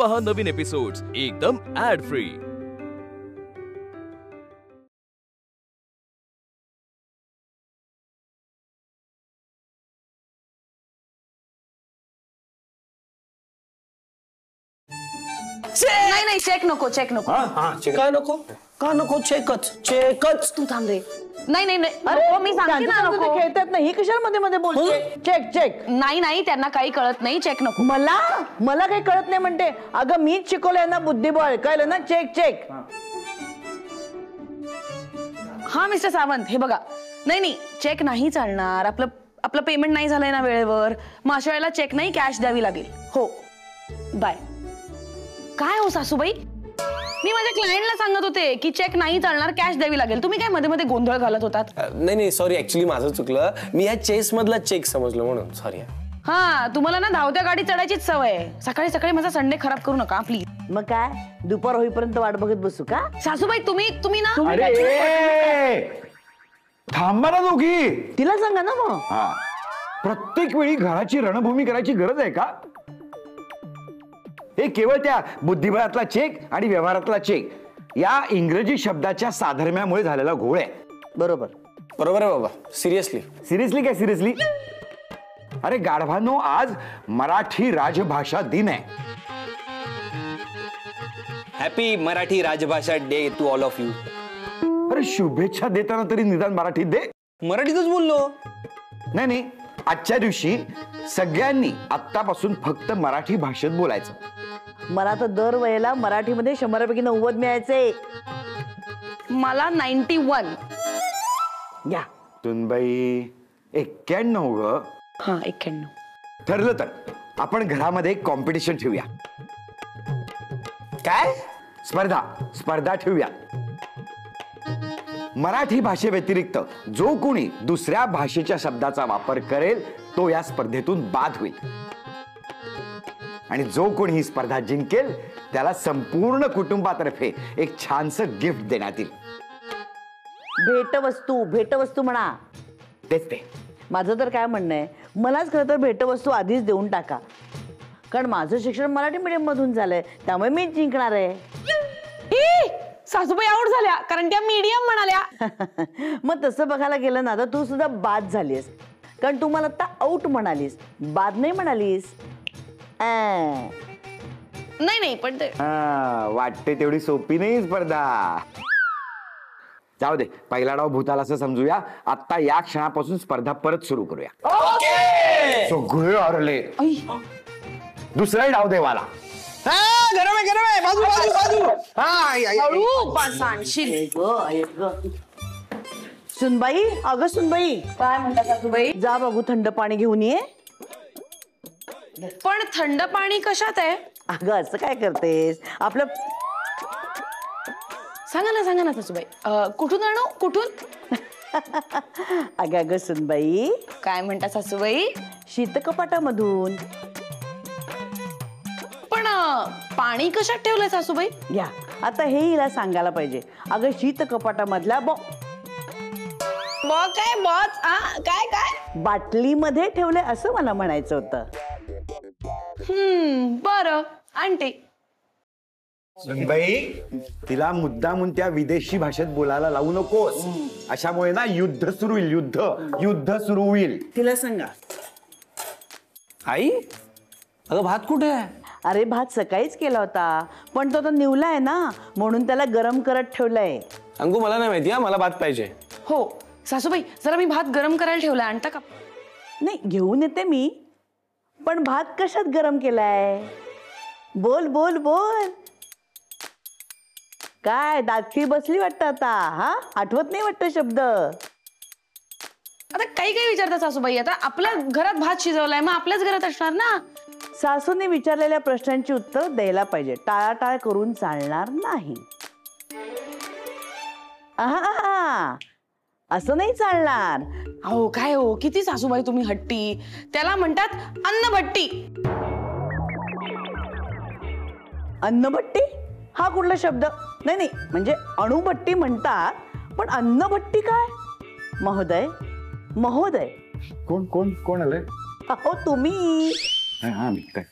पहा नवीन एपिसोड्स एकदम add free. नाही चेक नको चेक नको। का नको का नको? चेकच चेकच। तू थांब रे। नाही अरे मी सांगते ना नको। खेळतात ना ही कशाला मध्ये मध्ये बोलते? Check check. नाही त्यांना काही कळत नाही, चेक नको। मला काही कळत नाही म्हणते। अगं मीच शिकवलंय ना बुद्धिबळ, कळलं ना? Check check. हा मिस्टर सावंत, हे बघा, नाही चेक नाही चालणार। आपलं पेमेंट नाही झालंय ना वेळेवर, मग अशा वेळेला चेक नाही कॅश द्यावी लागेल। हो बाय। काय हो सासूबाई, मी माझ्या क्लायंटला सांगत होते की चेक नाही चालणार, कॅश द्यावी लागेल। तुम्ही काय मध्ये मध्ये गोंधळ घालत होतात? नाही सॉरी, ऍक्च्युली माझं चुकलं। मी या चेस मधला चेक समजलं म्हणून सॉरी। हा तुम्हाला ना धावत्या गाडी चढायचीच सवय आहे। सकाळी सकाळी माझा संडे खराब करू नका प्लीज। मग काय दुपार होईपर्यंत वाट बघत बसू का? सासूबाई तुम्ही ना थांबा ना दोघी। तिला सांगा ना मग। प्रत्येक वेळी घराची रणभूमी करायची गरज आहे का? हे केवळ त्या बुद्धिबळातला चेक आणि व्यवहारातला चेक या इंग्रजी शब्दाच्या साधर्म्यामुळे झालेला घोळ आहे। बरोबर आहे बाबा। सिरियसली काय सिरियसली? अरे गाढवांनो, आज मराठी राजभाषा दिन आहे। हॅपी मराठी राजभाषा day to all of you. अरे शुभेच्छा देताना तरी निदान मराठीत दे। मराठीतच बोललो। नाही आजच्या दिवशी सगळ्यांनी आत्तापासून फक्त मराठी भाषेत बोलायचं। मला तर दर वेळेला मराठीमध्ये 100 पैकी 90 मिळायचे। मला 91। या तुनबाई 91 ग। हा 91। ठरलं तर आपण घरामध्ये कॉम्पिटिशन ठेवूया। काय? स्पर्धा ठेवूया। मराठी भाषे व्यतिरिक्त जो कोणी दुसऱ्या भाषेच्या शब्दाचा वापर करेल तो या स्पर्धेतून बाद होईल, आणि जो कोणी ही स्पर्धा जिंकेल त्याला संपूर्ण कुटुंबातर्फे एक छानसं गिफ्ट देण्यात येईल। भेटवस्तू म्हणा। तेच ते। माझं तर काय म्हणणं आहे, मलाच खरं तर भेटवस्तू आधीच देऊन टाका, कारण माझं शिक्षण मराठी मीडियम मधून झालंय, त्यामुळे मीच जिंकणार आहे। सासूबाई आउट झाल्या कारण त्या मीडियम म्हणाल्या। मग तसं बघायला गेलं ना तर तू सुद्धा बाद झालीस, कारण तू मला आता आउट म्हणालीस, बाद नाही म्हणालीस। नाही पण ते वाटते तेवढी सोपी नाही स्पर्धा। जाऊ दे, पहिला डाव भूताला असं समजूया। आता या क्षणापासून स्पर्धा परत सुरू करूया। सगळे हरले। दुसरा डाव देवाला। गरम आहे बाजू। सुनबाई, अगं सुनबाई, काय म्हणता सासूबाई? जा बघू थंड पाणी घेऊन ये। पण थंड पाणी कशात आहे? अगं असं काय करतेस? आपलं सांगा ना सासूबाई, कुठून आणू? कुठून? अगं सुनबाई, काय म्हणता सासूबाई? शीतकपाटामधून। पण पाणी कशात ठेवलंय सासूबाई? या आता हे हिला सांगायला पाहिजे। अगं शीतकपाटामधल्या काय बाटलीमध्ये ठेवलंय असं मला म्हणायचं होतं। बरं आणते। सुनबाई, तिला मुद्दामून त्या विदेशी भाषेत बोलायला लावू नकोस। अशामुळे ना युद्ध सुरू होईल। युद्ध सुरू होईल। तिला सांगा। आई, अगं भात कुठे आहे? अरे भात सकाळीच केला होता, पण तो निवलाय ना, म्हणून त्याला गरम करत ठेवलाय। अंकू, मला नाही माहिती, मला भात पाहिजे। हो सासूबाई, जरा मी भात गरम करायला ठेवलाय, आणता का? नाही घेऊन येते मी, पण भात कशात गरम केलाय? बोल बोल बोल। काय दाखी बसली वाटतं आता? हा आठवत नाही वाटतं शब्द? आता काही विचारता सासूबाई? आता आपल्या घरात भात शिजवलाय, मग आपल्याच घरात असणार ना। सासूने विचारलेल्या प्रश्नांची उत्तर द्यायला पाहिजे, टाळाटाळ करून चालणार नाही। असं नाही चालणार। अहो काय हो, किती सासूबाई तुम्ही हट्टी। त्याला म्हणतात अन्नभट्टी। अन्नभट्टी हा कुठला शब्द? नाही म्हणजे अणुभट्टी म्हणतात, पण अन्नभट्टी काय? महोदय कोण आलंय? अहो तुम्ही। काय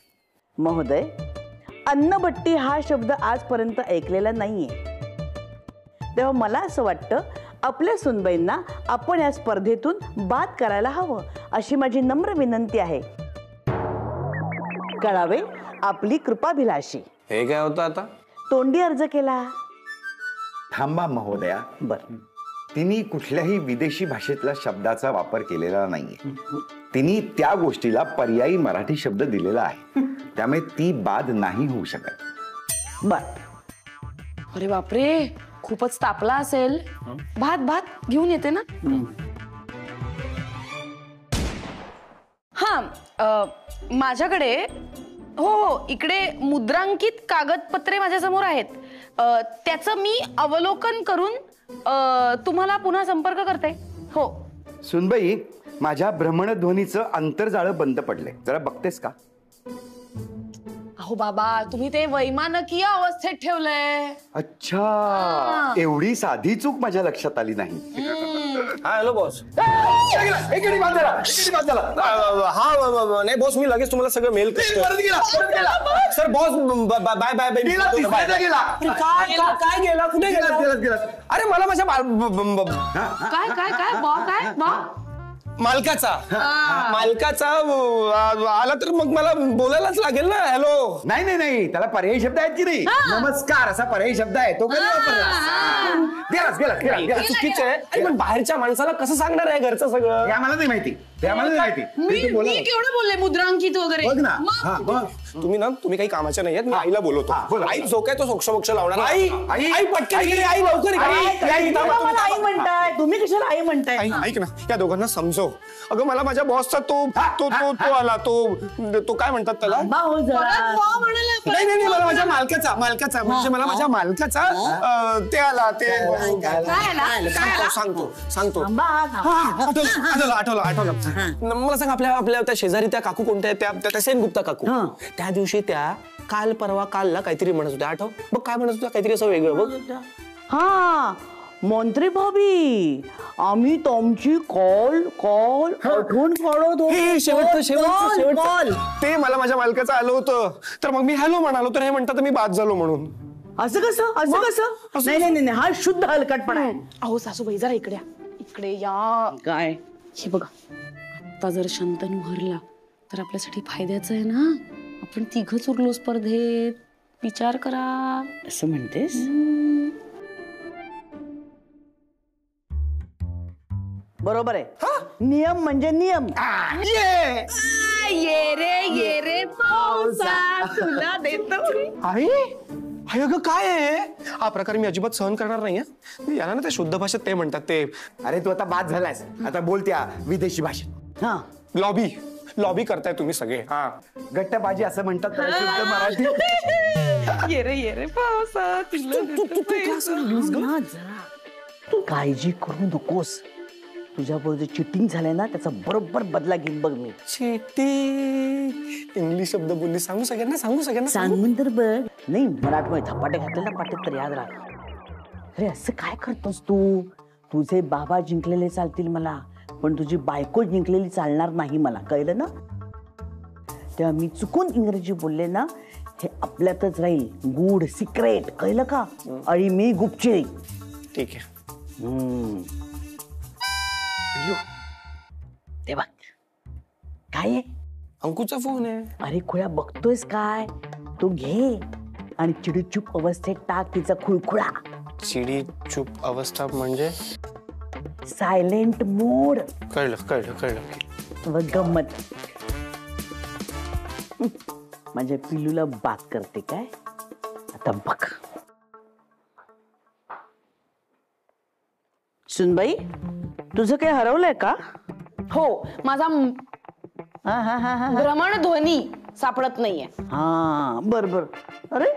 महोदय, अन्नभट्टी हा शब्द आजपर्यंत ऐकलेला नाहीये. तेव्हा मला असं वाटतं आपल्या सुनबाईंना आपण या स्पर्धेतून बाद करायला हवं अशी माझी नम्र विनंती आहे. कळावे आपली कृपाभिलाषी. हे काय होतं आता? तोंडी अर्ज केला. थांबा महोदया. बर. तिने कुठल्याही विदेशी भाषेतला शब्दाचा वापर केलेला नाहीये. तिने त्या गोष्टीला पर्यायी मराठी शब्द दिलेला आहे. त्यामुळे ती बाद नाही होऊ शकत. बर. अरे बापरे, खूपच तापला असेल. भात भात घेऊन येते ना. हा, माझ्याकडे हो इकडे मुद्रांकित कागदपत्रे माझ्यासमोर आहेत. त्याचं मी अवलोकन करून तुम्हाला पुन्हा संपर्क करते. हो. सुनबाई, माझ्या भ्रमणध्वनीचं आंतरजाळ बंद पडलंय, जरा बघतेस का? अहो बाबा, तुम्ही ते वैमानकीय अवस्थेत ठेवलंय. अच्छा, एवढी साधी चूक माझ्या लक्षात आली नाही. हा हॅलो बॉस. हा नाही बॉस, मी लगेच तुम्हाला सगळं mail sir. Boss bye bye bye. काय गेला? कुठे गेला? अरे मला माझ्या काय काय काय काय मालकाचा आला तर मग मला बोलायलाच लागेल ना. हॅलो. नाही नाही नाही, त्याला पर्यायी शब्द आहेत की नाही? नमस्कार असा पर्यायी शब्द आहे, तो कधी वापरला? चुकीचं आहे. पण बाहेरच्या माणसाला कसं सांगणार आहे घरचं सगळं? हे आम्हाला नाही माहिती, ते आम्हाला नाही माहिती. मी केवढं बोलले मुद्रांकित वगैरे. बघ ना. तुम्ही काही कामाचे नाही आहेत. मी आईला बोलवतो. आई जो काय तो सोक्ष लावणार. आई आई, आई पटकन आई लवकर आई म्हणताय तुम्ही, कशाला आई म्हणताय? ऐक ना, या दोघांना समजव. अगं मला माझ्या बॉसचा तो आला, तो काय म्हणतात त्याला? नाही नाही, मला माझ्या मालकाचा म्हणजे मला माझ्या मालकाचा ते आला. ते सांगतो. आठवलं. मला सांग, आपल्या त्या शेजारी त्या काकू कोणत्या आहेत? त्या सेनगुप्ता काकू. त्या दिवशी त्या कालला काहीतरी म्हणत होत्या. आठव बघ काय म्हणत होत्या? काहीतरी असं वेगळं बघ. हा, मंत्री भाभी, आम्ही तुमची कॉल आठवण काढत होतो. शेवट ते मला माझ्या मालकाचं आलं होतं, तर मग मी हॅलो म्हणालो, तर हे म्हणतात मी बाद झालो म्हणून. असं कसं? नाही, हा शुद्ध हलकटपणा आहे. अहो सासूबाई, जरा इकडे या. काय? हे बघा, आता जर शंतनू हरला तर आपल्यासाठी फायद्याचं आहे ना. आपण तिघच उरलो स्पर्धेत. विचार करा. असं म्हणतेस? बरोबर आहे. नियम म्हणजे नियम. ये रे पावसा तुला देतो. अगं काय आहे हा प्रकार? मी अजिबात सहन करणार नाहीये. याला ना ते शुद्ध भाषेत ते म्हणतात ते. अरे तू आता बाद झालास, आता बोलत्या विदेशी भाषेत. हा, लॉबी करताय तुम्ही सगळे. हा, गट्टबाजी असं म्हणतात त्याला शुद्ध मराठी. ये रे पावसा तुला. तू काळजी करू नकोस. तुझ्याबरोबर चिटिंग झालंय ना, त्याचा बरोबर बदला घेईन बघ मी. इंग्लिश शब्द बोलली. सांगू सगळ्यांना सांगून तर बघ. नाही, मराठीमध्ये धपाटे घातले ना पाटीत तर याद राहा. अरे असं काय करतोस तू? तुझे बाबा जिंकलेले चालतील मला, पण तुझी बायको जिंकलेली चालणार नाही मला, कळलं ना? तेव्हा मी चुकून इंग्रजी बोलले ना, हे आपल्यातच राहील, गूढ सिक्रेट, कळलं का? आणि मी गुपचे. ठीक आहे. ते बघ काय आहे? अंकुचा फोन आहे. अरे खुळ्या, बघतोयस काय? तो घे आणि चिडीचूप अवस्थेत टाक तिचा खुळखुळा. चिडीचूप अवस्था म्हणजे? सायलेंट मोड. कळलं. व गंमत माझ्या पिल्लूला बात करते काय? आता बघ. सुनबाई, तुझं काही हरवलंय का? हो, माझा भ्रमणध्वनी सापडत नाहीये. हा, बर. अरे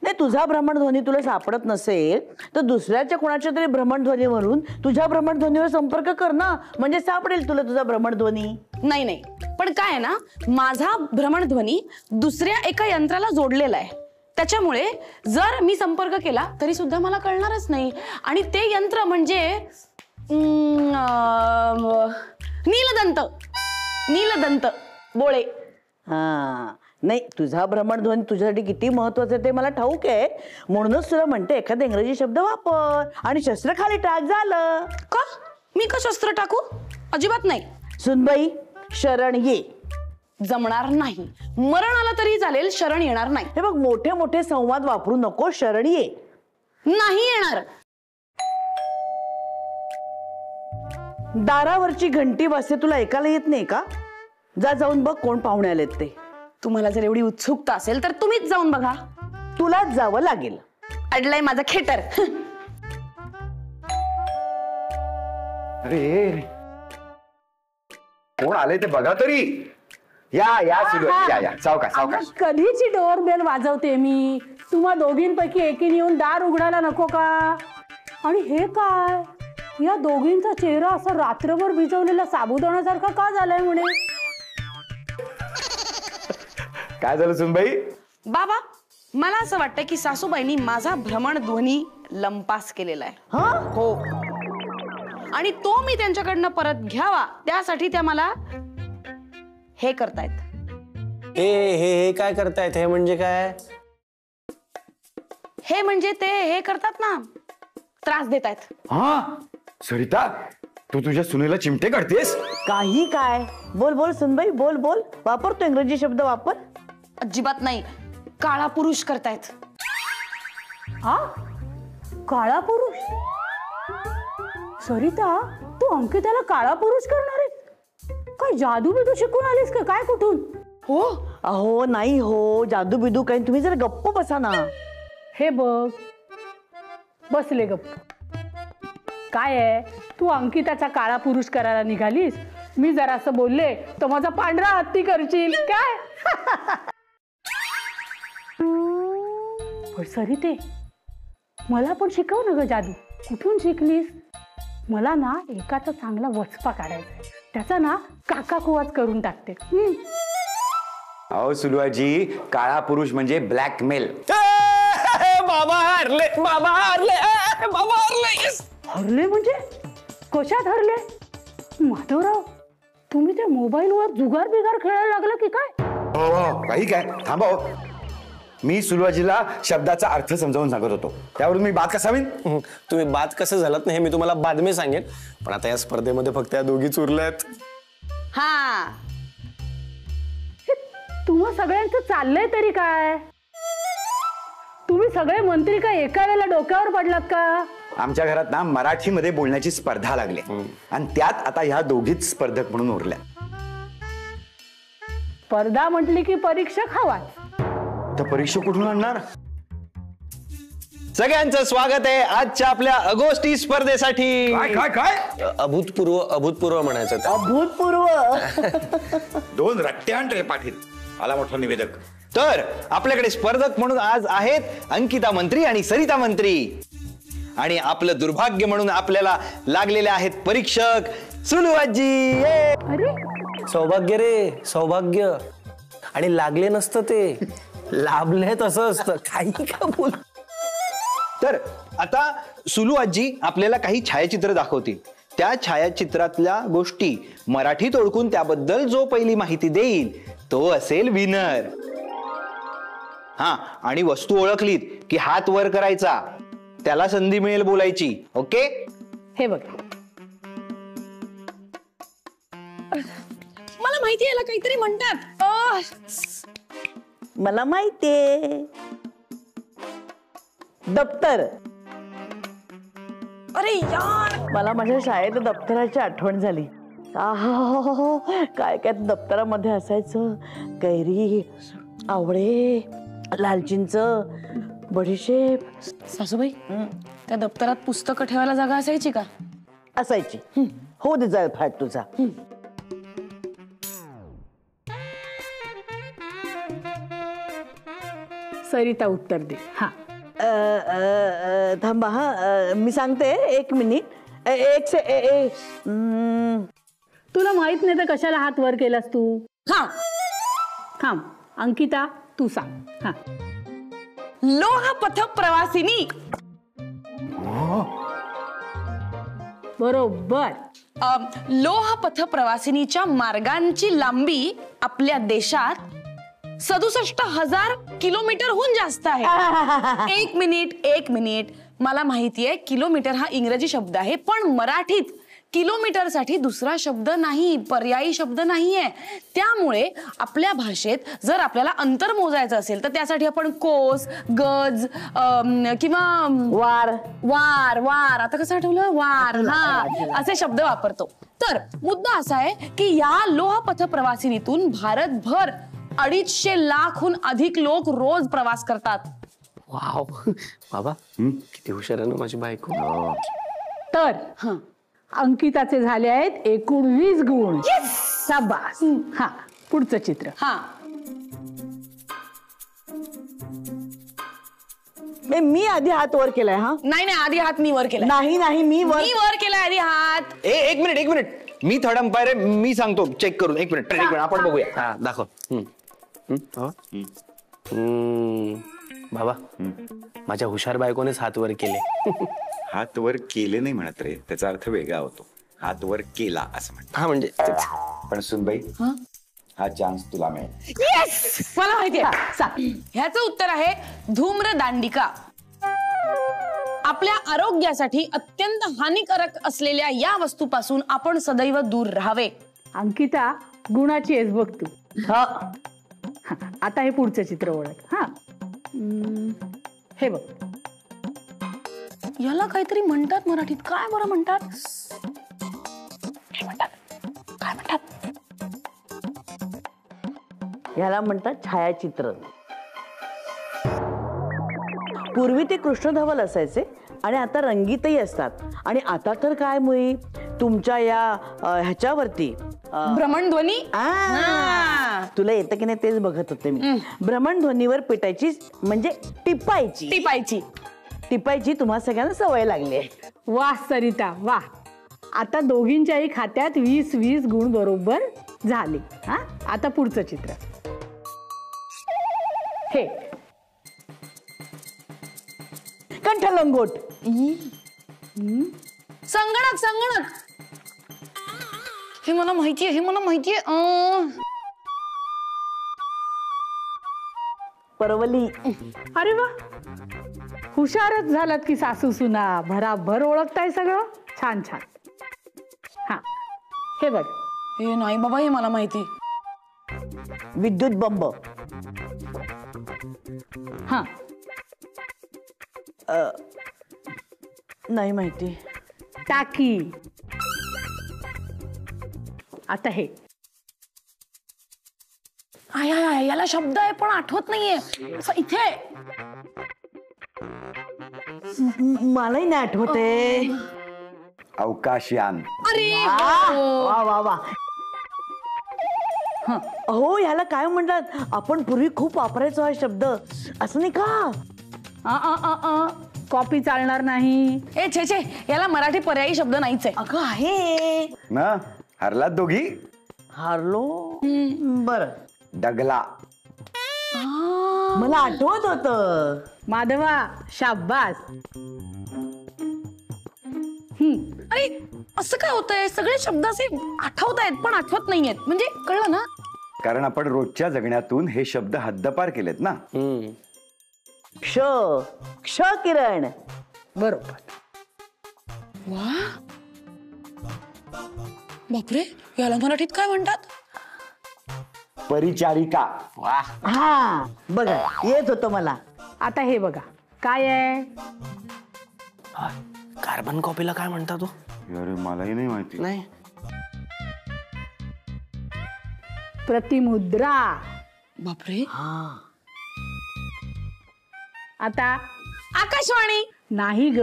नाही, तुझा भ्रमणध्वनी तुला सापडत नसेल तर दुसऱ्याच्या कोणाच्या तरी भ्रमणध्वनीवरून तुझ्या भ्रमणध्वनीवर संपर्क कर ना, म्हणजे सापडेल तुला तुझा भ्रमणध्वनी. नाही, पण काय आहे ना, माझा भ्रमणध्वनी दुसऱ्या एका यंत्राला जोडलेला आहे. त्याच्यामुळे जर मी संपर्क केला तरी सुद्धा मला कळणारच नाही. आणि ते यंत्र म्हणजे नीलदंत बोळे. हा, नाही, तुझा भ्रमणध्वनी तुझ्यासाठी किती महत्वाचा आहे ते मला ठाऊक आहे. म्हणूनच तुला म्हणते एखादा इंग्रजी शब्द वापर आणि शस्त्र खाली टाक. झालं का? मी का शस्त्र टाकू? अजिबात नाही. सुनबाई, शरण ये. जमणार नाही. मरण आलं तरी चालेल, शरण येणार नाही. हे बघ, मोठे मोठे संवाद वापरू नको. शरण ये. नाही येणार. दारावरची घंटी वाजते, तुला ऐकायला येत नाही का? जा जाऊन बघ कोण पाहुणे आलेत ते. तुम्हाला जर एवढी उत्सुकता असेल तर तुम्हीच जाऊन बघा. तुलाच जावं लागेल. अडलंय माझं खेटर. अरे कोण आले ते बघा तरी. या या सुरुवात, या या सावकाश सावकाश. कधीची डोअर बेल वाजवते मी. तुम्हा दोघींपैकी एकीने येऊन दार उघडायला नको का? आणि हे काय, या दोघींचा चेहरा असा रात्रभर भिजवलेला साबुदाण्यासारखा का झालाय म्हणे? काय झालं सुनबाई? बाबा, मला असं वाटतं की सासूबाईंनी माझा भ्रमणध्वनी लंपास केलेला आहे. हो. आणि तो मी त्यांच्याकडनं परत घ्यावा त्यासाठी त्या मला हे करतायत. हे काय करतायत? हे म्हणजे काय? हे म्हणजे ते हे करतात ना, त्रास देतायत. हा सरिता, तू तुझ्या सुनेला चिमटे काढतेस? काही काय? बोल बोल सुनबाई, बोल बोल. वापर तो इंग्रजी शब्द वापर. अजिबात नाही. काळा पुरुष करतायत. हा, काळा पुरुष? सरिता, तू अंकिताला काळा पुरुष करणार आहेस? काय जादू बिदू शिकून आलीस का काय कुठून? हो. अहो नाही हो, जादू बिदू काही. तुम्ही जरा गप्प बसा ना. हे बघ, बसले गप्प. काय आहे, तू अंकिताचा काळा पुरुष करायला निघालीस. मी जरा असं बोलले तर माझा पांढरा हत्ती करशील काय? पण सरिते, मला पण शिकव ना ग जादू. कुठून शिकलीस? मला ना एकाचा चांगला वचपा काढायचा, त्याचा ना काका कुवाच करून टाकते. अहो सुलवाजी, काळा पुरुष म्हणजे ब्लॅकमेल. बाबा हरले, बाबा हरले, बाबा हरले. हरले म्हणजे कशात हरले? माधवराव, तुम्ही त्या मोबाईलवर जुगार बिगार खेळायला लागला की काय? काही काय, थांबा. मी सुलवाजीला शब्दाचा अर्थ समजावून सांगत होतो, त्यावरून मी बात कसा होईन? तुम्ही बात कसं झालात ना हे मी तुम्हाला बाद में सांगेन. पण आता या स्पर्धेमध्ये फक्त या दोघीच उरल्यात. हा, तुम्हा सगळ्यांचं चाललंय तरी काय? तुम्ही सगळे मंत्री काय एका वेळेला डोक्यावर पडलात का? आमच्या घरात ना मराठीमध्ये बोलण्याची स्पर्धा लागली आणि त्यात आता ह्या दोघीच स्पर्धक म्हणून उरल्या. स्पर्धा म्हटली की परीक्षक हवा. तर परीक्षा कुठून आणणार? सगळ्यांचं स्वागत आहे आजच्या आपल्या अगोष्टी स्पर्धेसाठी. काय काय काय? अभूतपूर्व म्हणायचं. अभूतपूर्व. 2 रट्ट्यान रे पाटील. आला मोठा निवेदक. तर आपल्याकडे स्पर्धक म्हणून आज आहेत अंकिता मंत्री आणि सरिता मंत्री. आणि आपलं दुर्भाग्य म्हणून आपल्याला लागलेले आहेत परीक्षक सुलुआजी. अरे सौभाग्य रे, सौभाग्य. आणि लागले नसतं ते, लाभले तसं असतं. काही का बोल. तर आता सुलू आजी आपल्याला काही छायाचित्र दाखवतील. त्या छायाचित्रातल्या गोष्टी मराठीत ओळखून त्याबद्दल जो पहिली माहिती देईल तो असेल विनर. हा, आणि वस्तू ओळखलीत की हात वर करायचा, त्याला संधी मिळेल बोलायची. ओके? हे बघ, मला माहिती आहे, काहीतरी म्हणतात. मला माहितीये, दप्तर. अरे यार, मला माझ्या शाळेत दप्तराची आठवण झाली. आहो, काय काय दप्तरामध्ये असायचं. कैरी, आवळे, लालचिंच, बडीशेप. सासूबाई, त्या दप्तरात पुस्तकं ठेवायला जागा असायची का? असायची. हो दे जा फाट तुझा. सरिता उत्तर दे. हा, थांबा. हा, मी सांगते. 1 मिनिट. तुला माहित नाही तर कशाला हात वर केलास तू? हा, थांब. अंकिता, तू सांग. हा, लोहपथ प्रवासिनी. बरोबर. लोहपथ प्रवासिनीच्या मार्गांची लांबी आपल्या देशात 67,000 किलोमीटरहून जास्त आहे. एक मिनिट मला माहितीये किलोमीटर हा इंग्रजी शब्द आहे, पण मराठीत किलोमीटर साठी दुसरा शब्द नाही, पर्यायी शब्द नाहीये. त्यामुळे आपल्या भाषेत जर आपल्याला अंतर मोजायचं असेल तर त्यासाठी आपण कोस, गज किंवा वार आता कसं आठवलं, वार, हा असे शब्द वापरतो. तर मुद्दा असा आहे की या लोहपथ प्रवासिनीतून भारतभर 250 लाखहून अधिक लोक रोज प्रवास करतात. वाव बाबा किती हुशार आहे ना माझी बायको. तर अंकिताचे झाले आहेत एकूण 20 गुण. शाबास. हा पुढचं चित्र. हा मी आधी हात वर केलाय. हा नाही आधी हात मी वर केला. नाही मी वर केलाय आधी हात. एक मिनिट मी थर्ड अंपायर आहे, मी सांगतो चेक करून. एक मिनिट आपण बघूया. हा दाखव. बाबा माझ्या हुशार बायकोनेच हात वर केले. हात वर केले नाही म्हणत रे, त्याचा अर्थ वेगळा होतो. हात वर केला असं म्हणतात. हा म्हणजे पण सुनबाई हा चान्स तुला मिळेल. मला माहितीये. ह्याचं उत्तर आहे धूम्रदांडिका. आपल्या आरोग्यासाठी अत्यंत हानिकारक असलेल्या या वस्तूपासून आपण सदैव दूर राहावे. अंकिता गुणाची आहेस बघ तू. आता हे पुढचं चित्र ओळख. हा हे बघ. याला काहीतरी म्हणतात मराठीत. काय बरं म्हणतात? काय म्हणतात? ह्याला म्हणतात छायाचित्र. पूर्वी ते कृष्णधवल असायचे आणि आता रंगीतही असतात. आणि आता तर काय मुळी तुमच्या या ह्याच्यावरती भ्रमणध्वनी. तुला येतं की नाही तेच बघत होते मी. भ्रमणध्वनीवर पिटायची म्हणजे टिपायची तुम्हा सगळ्यांना सवय लागली आहे. वा सरिता वा. आता दोघींच्याही खात्यात 20 गुण बरोबर झाले. हा आता पुढचं चित्र. हे कंठलंगोट. संगणक. हे मला माहितीये. परवली. अरे वा, हुशारच झालात की सासू सुना. भराभर ओळखताय सगळं. छान. हा हे बघ. हे नाही बाबा, हे मला माहिती. विद्युत बंब. हा नाही माहिती. टाकी. आता हे याला शब्द आहे पण आठवत नाहीये. इथे मलाही नाही आठवते. अवकाशयान. अरे वा. हो ह्याला काय म्हणतात, आपण पूर्वी खूप वापरायचो हा शब्द. असं नाही का? कॉपी चालणार नाही. ए छे याला मराठी पर्यायी शब्द नाहीच आहे. अगं आहे ना. हरलात दोघी. हारलो. बर. डगला. मला आठवत होतं. माधवा शाबास. अरे असं काय होतंय, सगळे शब्द असे आठवत आहेत पण आठवत नाहीयेत. म्हणजे कळलं ना, कारण आपण रोजच्या जगण्यातून हे शब्द हद्दपार केलेत ना. क्ष किरण. बरोबर. वा बापरे, याला मराठीत काय म्हणतात? परिचारिका. हा बघा येत होतं मला. आता हे बघा काय आहे. कार्बन कॉपीला काय म्हणतात तू? अरे मलाही नाही माहिती. नाही. प्रतिमुद्रा. बापरे. आता आकाशवाणी. नाही ग,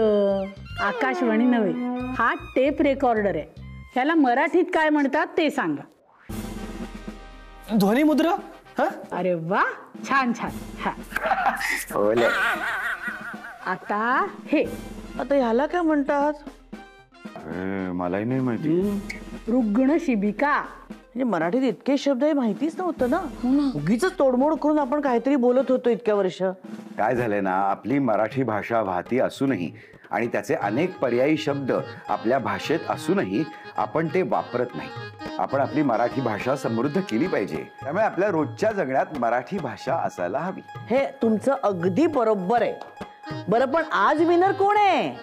आकाशवाणी नव्हे. हा टेप रेकॉर्डर आहे. ह्याला मराठीत काय म्हणतात ते सांगा. ध्वनिमुद्रा. अरे वा, छान. हा आता हे. आता ह्याला काय म्हणतात? मलाही नाही माहिती. रुग्ण शिबिका. म्हणजे मराठीत इतके शब्द हे माहितीच नव्हतं ना. उगीच तोडमोड करून आपण काहीतरी बोलत होतो इतक्या वर्ष. काय झालंय ना, आपली मराठी भाषा वाहती असूनही आणि त्याचे अनेक पर्यायी शब्द आपल्या भाषेत असूनही आपण ते वापरत नाही. आपण आपली मराठी भाषा समृद्ध केली पाहिजे. त्यामुळे आपल्या रोजच्या जगण्यात मराठी भाषा असायला हवी. हे तुमचं अगदी बरोबर आहे. बरं पण आज विनर कोण आहे?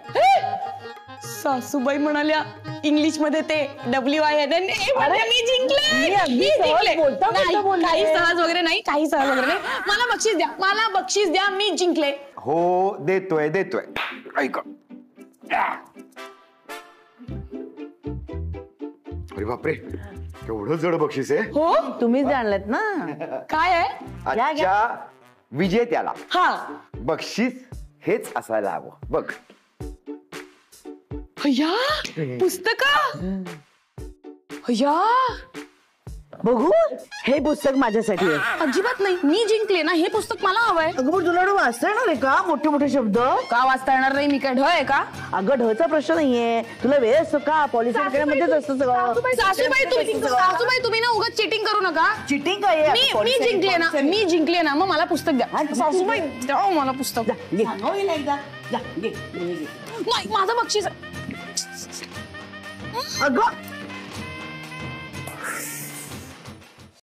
सासूबाई म्हणाल्या इंग्लिश मध्ये ते WINN मी जिंकले. मी अगदी मी सहज जिंकले. बोलता नाही, बोलता बोलले. काही सहज वगैरे नाही, काही सहज वगैरे नाही. मला बक्षीस द्या, मला बक्षीस द्या, मी जिंकले. हो देतोय देतोय. ऐका. अरे बापरे, केवढं जड बक्षीस आहे. हो तुम्हीच जाणलेत ना. काय आहे? आजच्या विजेत्याला हा बक्षीस हेच असायला हवं. बघ. या पुस्तक या बघू, हे पुस्तक माझ्यासाठी आहे. अजिबात नाही, मी जिंकले ना, हे पुस्तक मला हवंय. अगं पण तुला वाचता येणार आहे का मोठे मोठे शब्द? का वाचता येणार नाही? मी काय ढ आहे का? अगं ढचा प्रश्न नाहीये. तुला वेळ असतो का? पॉलिसी मध्येच असतं सगळं. सासूबाई तुम्ही ना उगाच चिटिंग करू नका. चिटिंग काय आहे? मी जिंकले ना, मी जिंकले ना, मग मला पुस्तक द्या. सासूबाई द्या मला पुस्तक. नाही, माझं बक्षीस. अगं